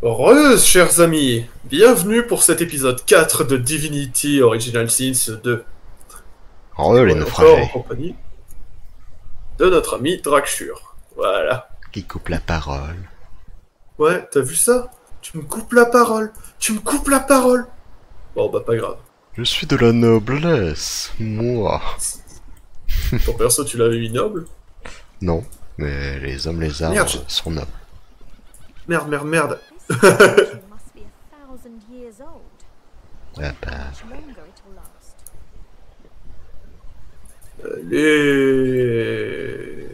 Heureuse, chers amis! Bienvenue pour cet épisode 4 de Divinity Original Sin 2. Oh, On les est encore en naufragés. compagnie de notre ami Drakshur. Voilà. Qui coupe la parole. Ouais, t'as vu ça? Tu me coupes la parole! Tu me coupes la parole! Bon, bah pas grave. Je suis de la noblesse, moi. Ton perso, tu l'avais mis noble? Non, mais les hommes lézards Merde, sont nobles. Merde, merde, merde. Ah bah, Les...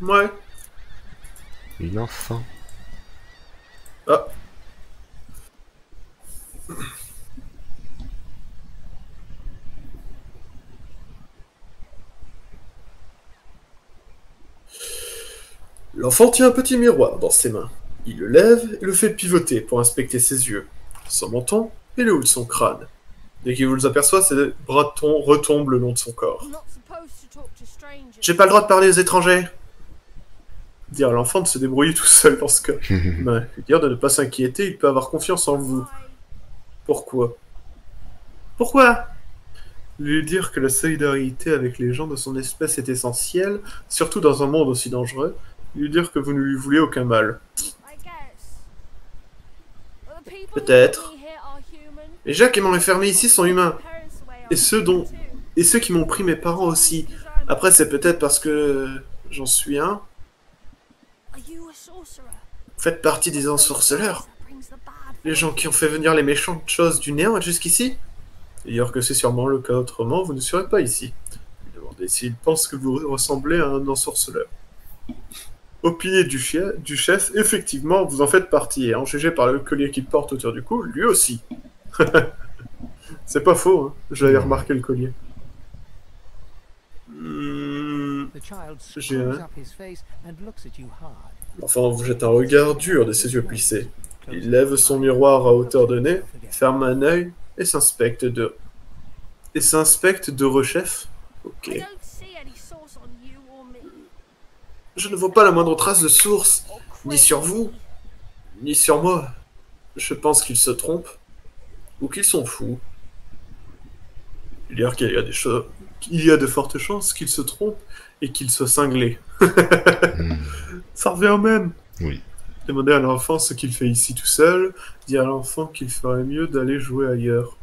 Ouais. une enfant. Ah. L'enfant tient un petit miroir dans ses mains. Il le lève et le fait pivoter pour inspecter ses yeux, son menton et le haut de son crâne. Dès qu'il vous aperçoit, ses bras retombent le long de son corps. J'ai pas le droit de parler aux étrangers. Dire à l'enfant de se débrouiller tout seul dans ce cas. Ben, lui dire de ne pas s'inquiéter, il peut avoir confiance en vous. Pourquoi? Pourquoi? Lui dire que la solidarité avec les gens de son espèce est essentielle, surtout dans un monde aussi dangereux. Lui dire que vous ne lui voulez aucun mal. Peut-être. Les gens qui m'ont enfermé ici sont humains. Et ceux qui m'ont pris mes parents aussi. Après, c'est peut-être parce que j'en suis un. Vous faites partie des ensorceleurs. Les gens qui ont fait venir les méchantes choses du néant jusqu'ici. D'ailleurs que c'est sûrement le cas, autrement vous ne serez pas ici. Lui demandez s'il pense que vous ressemblez à un ensorceleur. Opinion du chef, effectivement, vous en faites partie, et en jugé par le collier qu'il porte autour du cou, lui aussi. C'est pas faux, hein. J'avais remarqué le collier. J'ai un... L'enfant vous jette un regard dur de ses yeux plissés. Il lève son miroir à hauteur de nez, ferme un œil et s'inspecte de... Et s'inspecte de rechef. Ok. Je ne vois pas la moindre trace de source, ni sur vous, ni sur moi. Je pense qu'ils se trompent, ou qu'ils sont fous. Il y a de fortes chances qu'ils se trompent et qu'ils soient cinglés. Ça revient au même. Oui. Demander à l'enfant ce qu'il fait ici tout seul, dire à l'enfant qu'il ferait mieux d'aller jouer ailleurs.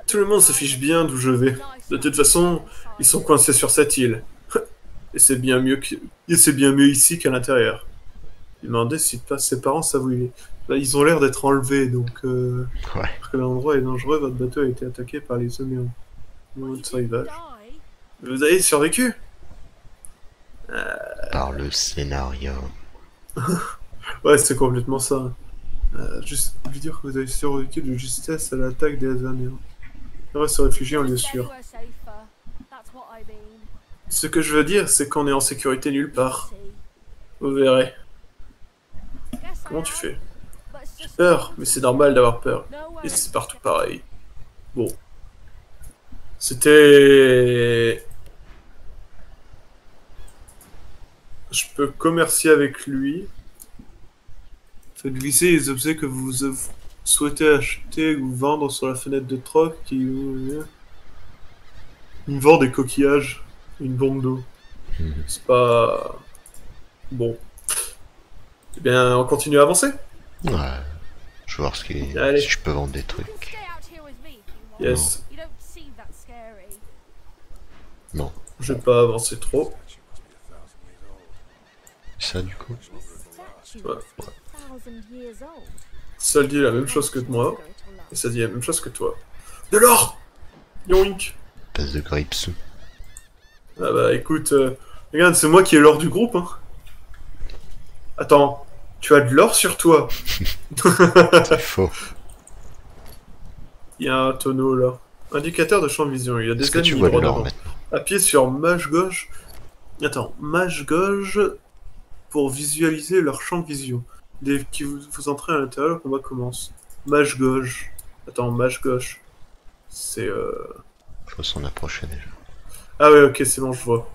Tout le monde se fiche bien d'où je vais. De toute façon, ils sont coincés sur cette île. Et c'est bien mieux ici qu'à l'intérieur. Il demandait si ses parents savent où il est. Là, ils ont l'air d'être enlevés, donc... Ouais. Parce que l'endroit est dangereux, votre bateau a été attaqué par les Oméons. Votre rivage. Vous avez survécu? Par le scénario. Ouais, c'est complètement ça. Juste lui dire que vous avez survécu de justesse à l'attaque des Oméons. Il reste se réfugier en lieu sûr. Ce que je veux dire, c'est qu'on est en sécurité nulle part. Vous verrez. Comment tu fais? J'ai peur, mais c'est normal d'avoir peur. Et c'est partout pareil. Bon. C'était... Je peux commercer avec lui. Faites glisser les objets que vous souhaitez acheter ou vendre sur la fenêtre de troc qui... Il me vend des coquillages. Une bombe d'eau. C'est pas... Bon. Eh bien, on continue à avancer? Ouais. Je vais voir si je peux vendre des trucs. Yes. Non. Je vais pas avancer trop. Ça, du coup. Ouais. Ça dit la même chose que moi. Et ça dit la même chose que toi. De l'or! Yoink! Passe de grips. Ah bah écoute, regarde, c'est moi qui ai l'or du groupe, hein. Attends, tu as de l'or sur toi? C'est faux. Il y a un tonneau là. Indicateur de champ de vision, il y a des Est-ce que ennemis tu vois de droit l'or devant. maintenant? Appuyez sur mage gauche. Attends, mage gauche pour visualiser leur champ de vision. Dès que vous entrez à l'intérieur, le combat commence. Mage gauche. Attends, mage gauche. C'est Faut s'en approcher déjà. Ah ouais, ok, c'est bon, je vois.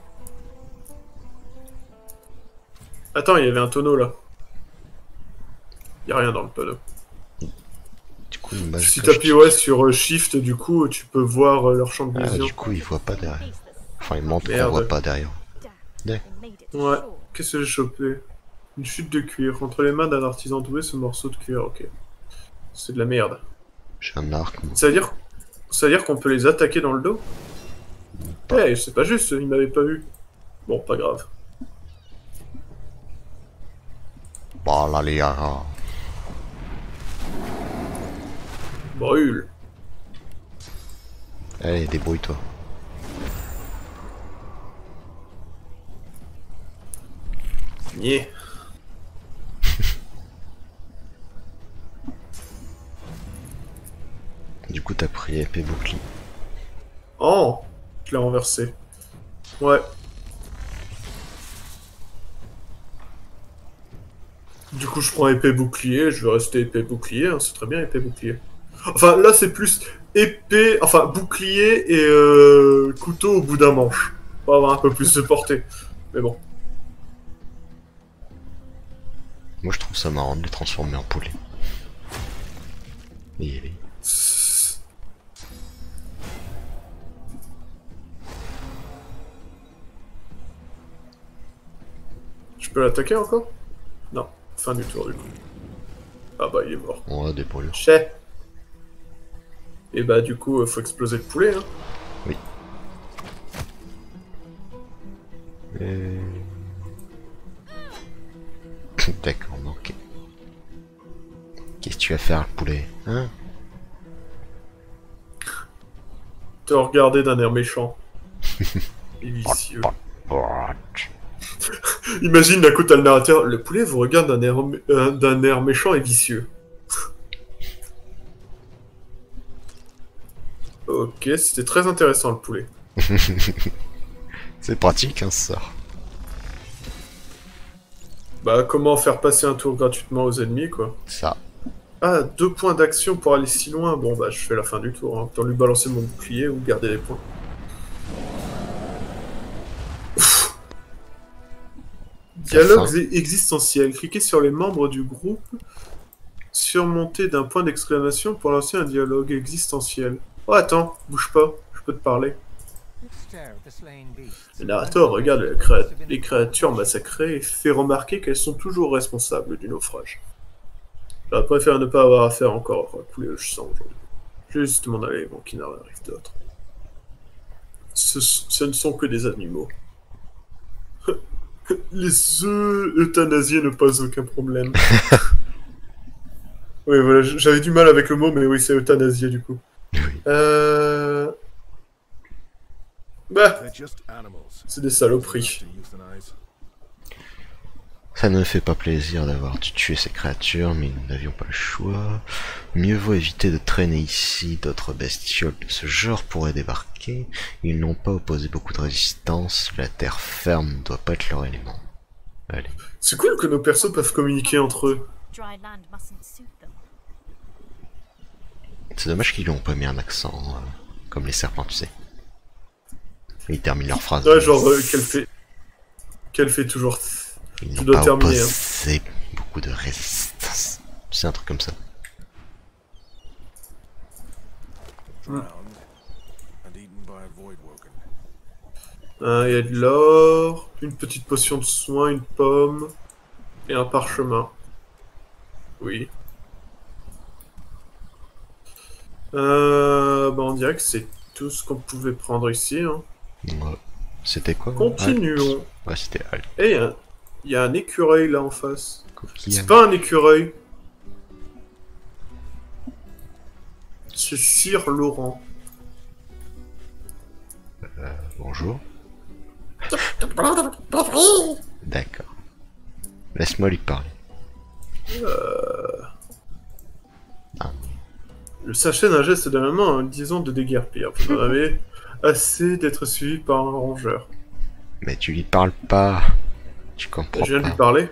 Attends, il y avait un tonneau là. Il y a rien dans le tonneau. Du coup, l'image si t'appuies ouais, sur Shift, du coup, tu peux voir leur champ de vision. Du coup, il voit pas derrière. Enfin, il montre qu'on voit pas derrière. Ouais, qu'est-ce que j'ai chopé? Une chute de cuir. Entre les mains d'un artisan doué, ce morceau de cuir, ok. C'est de la merde. J'ai un arc. Ça veut dire qu'on peut les attaquer dans le dos? Eh, hey, c'est pas juste, il m'avait pas vu. Bon, pas grave. Bah là, les gars. Brûle. Allez, débrouille-toi. Yeah. Du coup, t'as pris épée bouclier. Oh, je l'ai renversé. Ouais. Du coup, je prends épée bouclier, je vais rester épée bouclier, hein, c'est très bien épée bouclier. Enfin, là, c'est plus épée, enfin, bouclier et couteau au bout d'un manche. Pour avoir un peu plus de portée. Mais bon. Moi, je trouve ça marrant de les transformer en poulet. Et... Je peux l'attaquer encore? Non. Fin du tour, du coup. Ah bah, il est mort. Ouais, débrouille. Chais. Et bah, du coup, faut exploser le poulet, hein. Oui. D'accord, ok. Qu'est-ce que tu vas faire, le poulet, hein? Te regarder d'un air méchant. Et vicieux. Imagine, d'un coup, t'as le narrateur. Le poulet vous regarde d'un air méchant et vicieux. Ok, c'était très intéressant, le poulet. C'est pratique, hein, ça. Bah, comment faire passer un tour gratuitement aux ennemis, quoi. Ça. Ah, 2 points d'action pour aller si loin. Bon, bah, je fais la fin du tour. Hein. Autant lui balancer mon bouclier ou garder les points. Dialogues existentiels. Cliquez sur les membres du groupe. Surmonté d'un point d'exclamation pour lancer un dialogue existentiel. Oh, attends, bouge pas. Je peux te parler. Le narrateur regarde les créatures massacrées et fait remarquer qu'elles sont toujours responsables du naufrage. J'aurais préféré ne pas avoir affaire encore à couler le sang aujourd'hui. Juste m'en aller avant qu'il n'arrive d'autre. Ce ne sont que des animaux. Les euthanasiés ne posent aucun problème. Oui, voilà, j'avais du mal avec le mot, mais oui, c'est euthanasié du coup. Bah, c'est des saloperies. Ça ne me fait pas plaisir d'avoir tué ces créatures, mais nous n'avions pas le choix. Mieux vaut éviter de traîner ici, d'autres bestioles de ce genre pourraient débarquer. Ils n'ont pas opposé beaucoup de résistance, la terre ferme ne doit pas être leur élément. Allez. C'est cool que nos persos peuvent communiquer entre eux. C'est dommage qu'ils lui ont pas mis un accent, comme les serpents, tu sais. Ils terminent leur phrase. Ouais, genre, qu'elle fait toujours... Ils n'ont pas opposé beaucoup de résistance. C'est un truc comme ça. Il y a de l'or, une petite potion de soin, une pomme et un parchemin. Oui. Bah on dirait que c'est tout ce qu'on pouvait prendre ici. Hein. Ouais. C'était quoi? Continuons. Ouais, c'était Alt. Et il y a un écureuil là en face. C'est pas un écureuil. C'est Sir Laurent. Bonjour. D'accord. Laisse-moi lui parler. Ah. Le sachet d'un geste de la main, disons de déguerpir. Vous en avez assez d'être suivi par un rongeur. Mais tu lui parles pas. Tu comprends pas. Je viens de lui parler.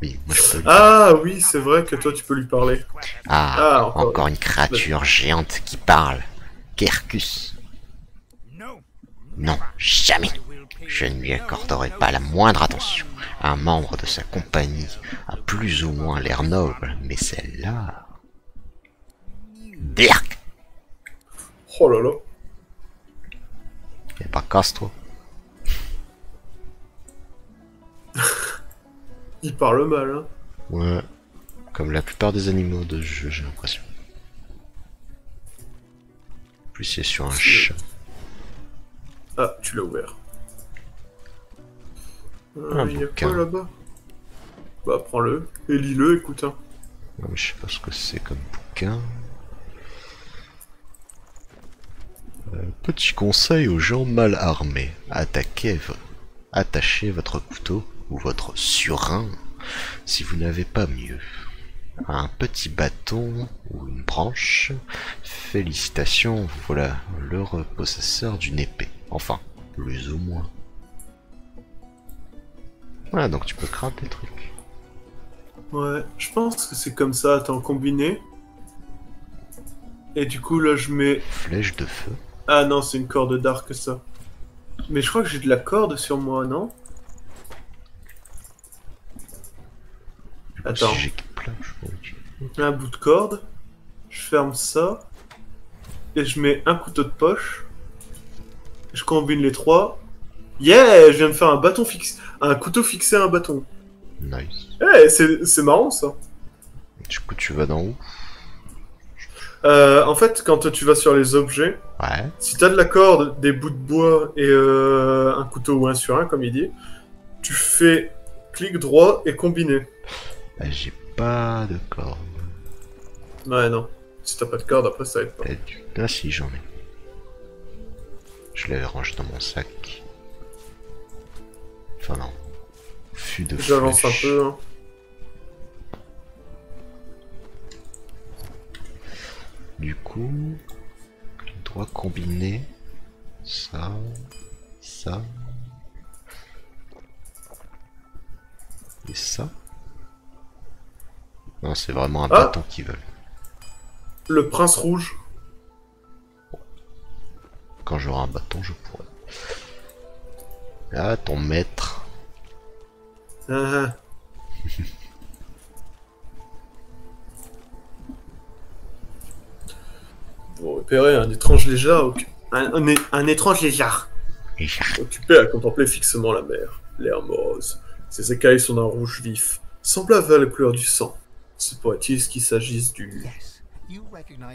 Oui, moi je peux lui parler. Oui, c'est vrai que toi tu peux lui parler. Encore une créature géante qui parle. Quercus. Non, jamais. Je ne lui accorderai pas la moindre attention. Un membre de sa compagnie a plus ou moins l'air noble, mais celle-là... Dirk! Oh là là. Et pas casse-toi. Il parle mal, hein. Ouais. Comme la plupart des animaux de ce jeu, j'ai l'impression. En plus, c'est sur un chat. Ah, tu l'as ouvert. Un Il y a bouquin. quoi là-bas? Bah, prends-le. Et lis-le, écoute. Hein. Non, mais je sais pas ce que c'est comme bouquin. Petit conseil aux gens mal armés. Attachez votre couteau ou votre surin si vous n'avez pas mieux. Un petit bâton ou une branche. Félicitations, voilà l'heureux possesseur d'une épée. Enfin, plus ou moins. Voilà, donc tu peux craindre des trucs. Ouais, je pense que c'est comme ça, attends, combiné. Et du coup, là, je mets... Flèche de feu. Ah non, c'est une corde d'arc, ça. Mais je crois que j'ai de la corde sur moi, non? Attends. Si j'équipe-là, Un bout de corde. Je ferme ça. Et je mets un couteau de poche. Je combine les trois. Yeah, je viens de faire un bâton fixe. Un couteau fixé à un bâton. Nice. Eh, c'est marrant, ça. Du coup, tu vas d'en haut. En fait, quand tu vas sur les objets, Ouais. si t'as de la corde, des bouts de bois et un couteau ou un surin, comme il dit, tu fais clic droit et combiner. Bah, j'ai pas de corde. Ouais, non. Si t'as pas de corde, après ça aide pas. Ah si, j'en ai. Je l'avais rangé dans mon sac. Enfin non. Fût de J'avance un flèche. peu, hein. Du coup, je dois combiner ça, ça et ça. Non, c'est vraiment un Ah bâton qu'ils veulent. Le prince rouge. Quand j'aurai un bâton, je pourrai. Ah, ton maître. Ah, vous repérez un étrange lézard. Un étrange lézard. Occupé à contempler fixement la mer. L'air morose. Ses écailles sont d'un rouge vif, semblable à la couleur du sang. Se pourrait-il qu'il s'agisse du...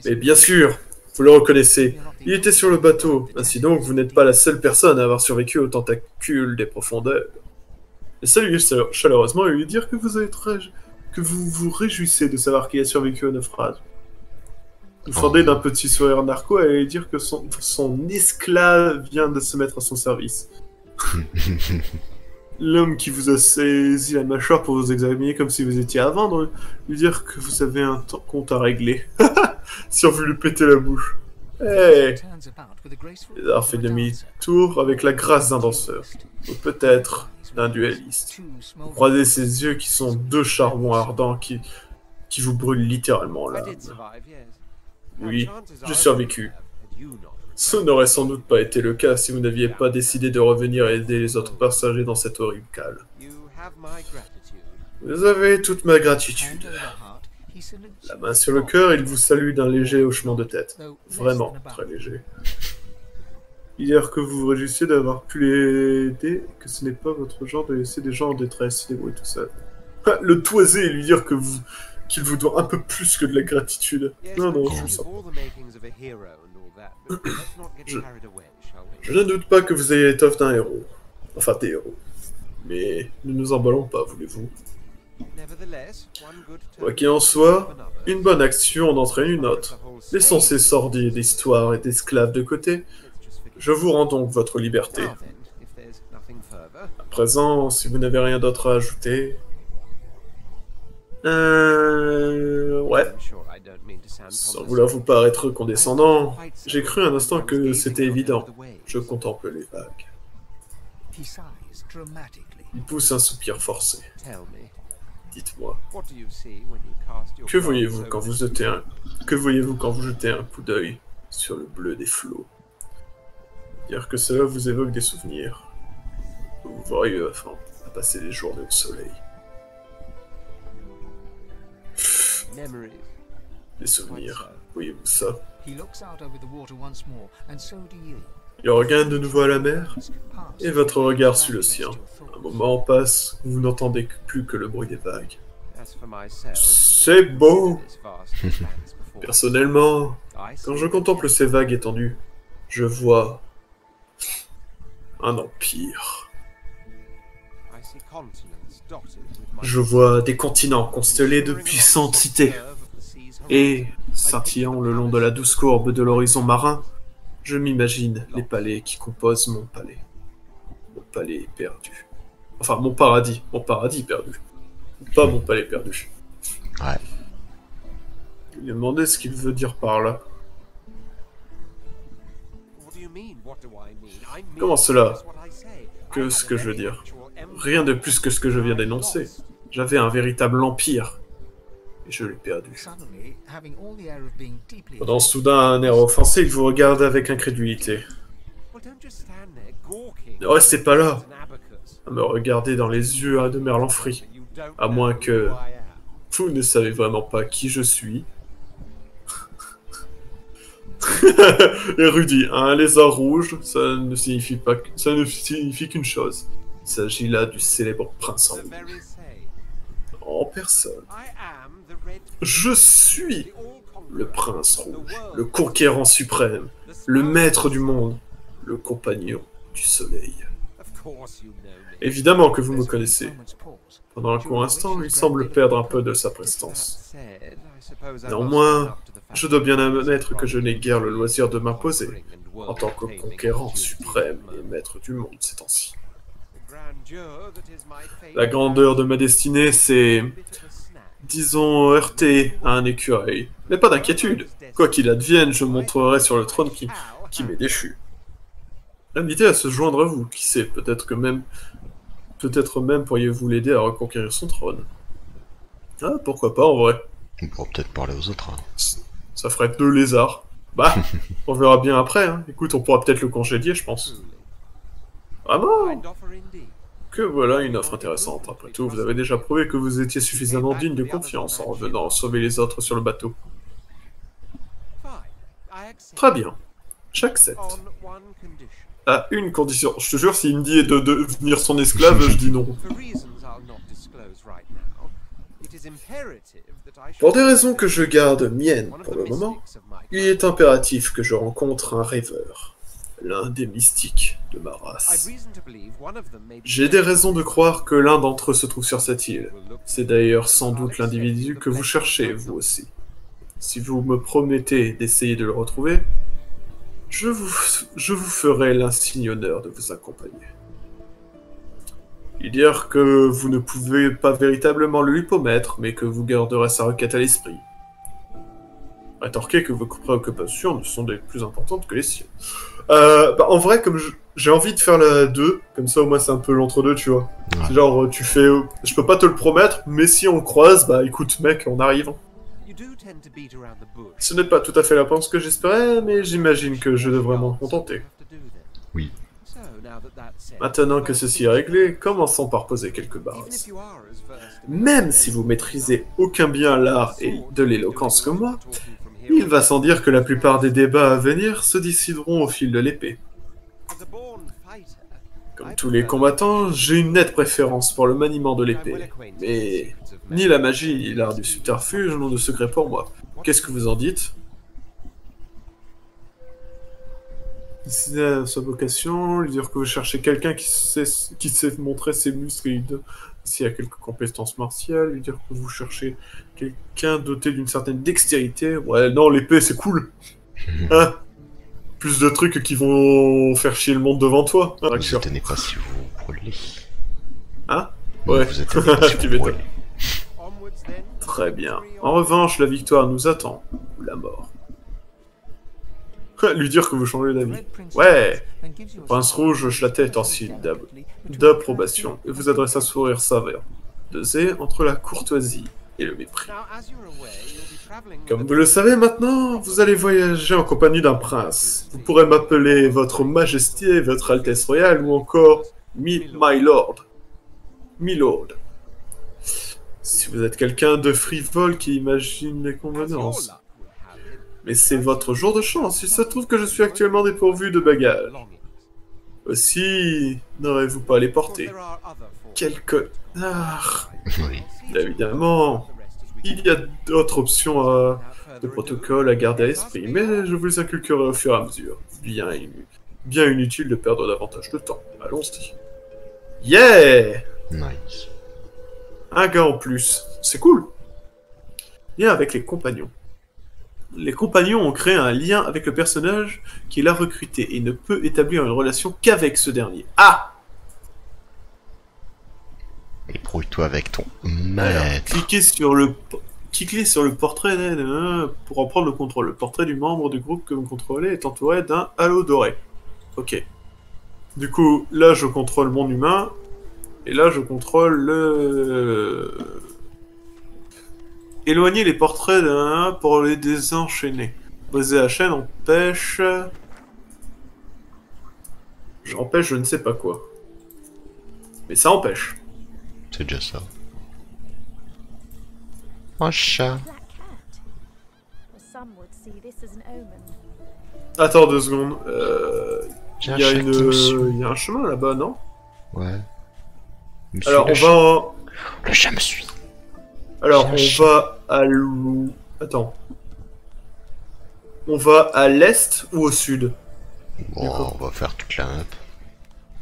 Mais bien sûr, vous le reconnaissez. Il était sur le bateau. Ainsi donc, vous n'êtes pas la seule personne à avoir survécu aux tentacules des profondeurs. Et saluez chaleureusement et lui dire que que vous vous réjouissez de savoir qu'il a survécu au naufrage. Vous fendez d'un petit sourire narco et lui dire que son esclave vient de se mettre à son service. L'homme qui vous a saisi la mâchoire pour vous examiner comme si vous étiez à vendre, lui dire que vous avez un compte à régler. Si on veut lui péter la bouche. Hey. Il a fait demi-tour avec la grâce d'un danseur. Ou peut-être d'un duelliste. Vous croisez ses yeux qui sont deux charbons ardents qui vous brûlent littéralement l'âme. Oui, j'ai survécu. Ce n'aurait sans doute pas été le cas si vous n'aviez pas décidé de revenir et aider les autres passagers dans cette horrible cale. Vous avez toute ma gratitude. La main sur le cœur, il vous salue d'un léger hochement de tête. Vraiment très léger. Dire que vous vous réjouissez d'avoir pu les aider, que ce n'est pas votre genre de laisser des gens en détresse, si débrouillent tout seul. Le toiser et lui dire que qu'il vous doit un peu plus que de la gratitude. Non, non, je sens pas. Je ne doute pas que vous ayez l'étoffe d'un héros. Enfin, des héros. Mais ne nous emballons pas, voulez-vous. Quoi qu'il en soit, une bonne action en entraîne une autre. Laissons ces sordides histoires et d'esclaves de côté. Je vous rends donc votre liberté. À présent, si vous n'avez rien d'autre à ajouter... Ouais. Sans vouloir vous paraître condescendant, j'ai cru un instant que c'était évident. Je contemple les vagues. Il pousse un soupir forcé. Dites-moi. Que voyez-vous quand vous jetez un coup d'œil sur le bleu des flots. Dire que cela vous évoque des souvenirs. Vous voyez enfin à passer les journées au soleil. Les souvenirs, voyez-vous ça? Il regarde de nouveau à la mer, et votre regard suit le sien. Un moment passe, vous n'entendez plus que le bruit des vagues. C'est beau! Personnellement, quand je contemple ces vagues étendues, je vois un empire. Je vois des continents constellés de puissantes cités. Et, scintillant le long de la douce courbe de l'horizon marin, je m'imagine les palais qui composent mon palais. Mon palais perdu. Enfin, mon paradis perdu. Pas mon palais perdu. Ouais. Je lui ai demandé ce qu'il veut dire par là. Comment cela? Que ce que je veux dire? Rien de plus que ce que je viens d'énoncer. J'avais un véritable empire. Et je l'ai perdu. Pendant soudain un air offensé, il vous regarde avec incrédulité. Ne restez pas là, à me regarder dans les yeux de Merlanfry, à moins que vous ne savez vraiment pas qui je suis. Érudit, un lézard rouge, ça ne signifie qu'une chose. Il s'agit là du célèbre prince rouge. En personne. Je suis le prince rouge, le conquérant suprême, le maître du monde, le compagnon du soleil. Évidemment que vous me connaissez. Pendant un court instant, il semble perdre un peu de sa prestance. Néanmoins, je dois bien admettre que je n'ai guère le loisir de m'imposer, en tant que conquérant suprême et maître du monde ces temps-ci. La grandeur de ma destinée, c'est, disons, heurter à un écureuil. Mais pas d'inquiétude. Quoi qu'il advienne, je monterai sur le trône qui m'est déchu. Invitez à se joindre à vous, qui sait, peut-être même pourriez-vous l'aider à reconquérir son trône. Ah, pourquoi pas en vrai. On pourra peut-être parler aux autres. Hein. Ça ferait 2 lézards. Bah, on verra bien après, hein. Écoute, on pourra peut-être le congédier, je pense. Vraiment? Que voilà une offre intéressante. Après tout, vous avez déjà prouvé que vous étiez suffisamment digne de confiance en revenant sauver les autres sur le bateau. Très bien. J'accepte. À une condition. Je te jure, s'il me dit de devenir son esclave, je dis non. Pour des raisons que je garde miennes pour le moment, il est impératif que je rencontre un rêveur. L'un des mystiques de ma race. J'ai des raisons de croire que l'un d'entre eux se trouve sur cette île. C'est d'ailleurs sans doute l'individu que vous cherchez, vous aussi. Si vous me promettez d'essayer de le retrouver, je vous ferai l'insigne honneur de vous accompagner. Il dire que vous ne pouvez pas véritablement le lui promettre, mais que vous garderez sa requête à l'esprit. Rétorquer que vos préoccupations ne sont des plus importantes que les siennes. En vrai, comme j'ai envie de faire la 2, comme ça au moins c'est un peu l'entre-deux, tu vois. Ouais. C'est genre, tu fais... je peux pas te le promettre, mais si on croise, bah écoute mec, on arrive. Ce n'est pas tout à fait la réponse que j'espérais, mais j'imagine que je devrais m'en contenter. Oui. Maintenant que ceci est réglé, commençons par poser quelques bases. Même si vous maîtrisez aucun bien l'art et de l'éloquence comme moi, il va sans dire que la plupart des débats à venir se décideront au fil de l'épée. Comme tous les combattants, j'ai une nette préférence pour le maniement de l'épée, mais ni la magie ni l'art du subterfuge n'ont de secret pour moi. Qu'est-ce que vous en dites? C'est sa vocation, lui dire que vous cherchez quelqu'un qui sait montrer ses muscles et s'il y a quelques compétences martiales, lui dire que vous cherchez quelqu'un doté d'une certaine dextérité. Ouais, non, l'épée c'est cool. Hein? Plus de trucs qui vont faire chier le monde devant toi. Hein, vous étonnez pas si vous brûlez. Hein? Ouais, vous étonnez pas si tu vous brûlez. Très bien. En revanche, la victoire nous attend, ou la mort. Lui dire que vous changez d'avis. Ouais. Le prince rouge hoche la tête en signe d'approbation et vous adresse un sourire savant, dosé entre la courtoisie et le mépris. Comme vous le savez maintenant, vous allez voyager en compagnie d'un prince. Vous pourrez m'appeler votre majesté, votre altesse royale ou encore my lord. Milord. Si vous êtes quelqu'un de frivole qui imagine les convenances. Mais c'est votre jour de chance, il se trouve que je suis actuellement dépourvu de bagages. Aussi, n'aurez-vous pas à les porter? Quel connard! Oui. Évidemment, il y a d'autres options de protocole à garder à l'esprit, mais je vous les inculquerai au fur et à mesure. Bien inutile de perdre davantage de temps. Allons-y. Yeah! Nice. Un gars en plus. C'est cool. Lien avec les compagnons. Les compagnons ont créé un lien avec le personnage qui l'a recruté et ne peut établir une relation qu'avec ce dernier. Ah! Ébrouille-toi avec ton maître. Cliquez sur le portrait pour en prendre le contrôle. Le portrait du membre du groupe que vous contrôlez est entouré d'un halo doré. Ok. Du coup, là je contrôle mon humain. Et là je contrôle le... Éloigner les portraits d'un pour les désenchaîner. Briser la chaîne empêche... J'empêche je ne sais pas quoi. Mais ça empêche. C'est déjà ça. Un chat. Attends 2 secondes. J'ai Il y a un chat qui me suit. il y a un chemin là-bas, non? Ouais. Il me suit, Alors le on chat. va... Le chat me suit. Alors J'ai on un va à Attends. On va à l'est ou au sud? Bon, on va faire toute la map.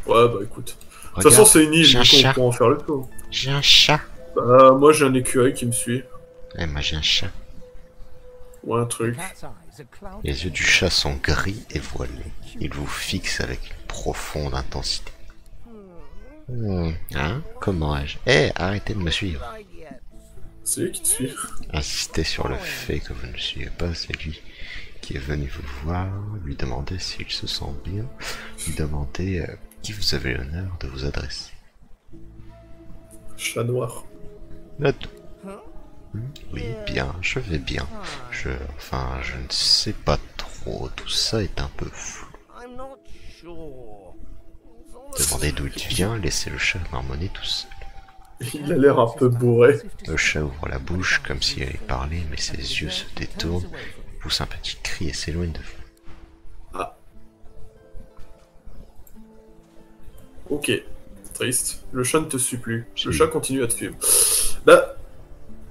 Ouais bah écoute. De toute Regarde, façon c'est une île, j'ai un du coup on chat. pourra en faire le tour. J'ai un chat. Bah moi j'ai un écureuil qui me suit. Eh, moi j'ai un chat. Ou un truc. Les yeux du chat sont gris et voilés. Il vous fixe avec une profonde intensité. Hein? Comment ai-je? Eh, arrêtez de me suivre. C'est lui qui te suit. Insistez sur le fait que vous ne le suivez pas, c'est lui qui est venu vous voir, lui demander s'il se sent bien, lui demander qui vous avez l'honneur de vous adresser. Chat noir. Là, tout. Oui, bien, je vais bien. Je ne sais pas trop, tout ça est un peu flou. Demandez d'où il vient, laissez le chat marmonner tout seul. Il a l'air un peu bourré. Le chat ouvre la bouche comme s'il allait parler, mais ses yeux se détournent, pousse un petit cri et s'éloigne de vous. Ah. Ok. Triste. Le chat ne te suit plus. Le chat continue à te suivre. Bah...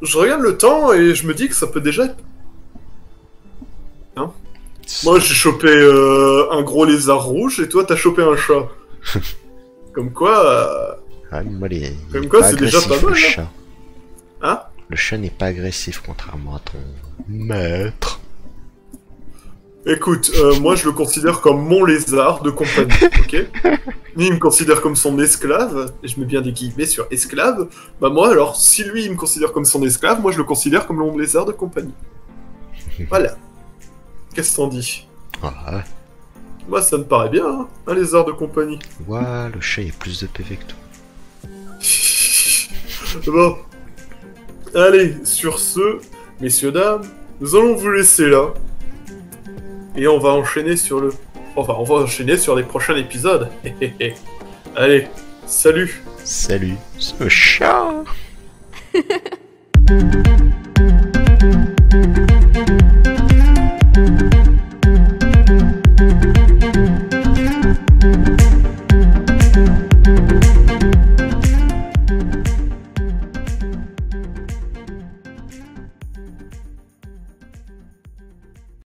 Je regarde le temps et je me dis que ça peut déjà être... Hein? Moi j'ai chopé un gros lézard rouge et toi t'as chopé un chat. Comme quoi... Comme quoi c'est déjà pas mal. Le chat. Hein? Le chat n'est pas agressif contrairement à ton maître. Écoute, moi je le considère comme mon lézard de compagnie, ok? Lui il me considère comme son esclave, et je mets bien des guillemets sur esclave, bah moi alors, si lui il me considère comme son esclave, moi je le considère comme mon lézard de compagnie. Voilà. Qu'est-ce que t'en dis? Ouais. Moi ça me paraît bien, hein, un lézard de compagnie. Ouais, le chat il a plus de PV que toi. Bon. Allez, sur ce, messieurs, dames, nous allons vous laisser là. Et on va enchaîner sur le... Enfin, on va enchaîner sur les prochains épisodes. Allez, salut. Salut, ce chat.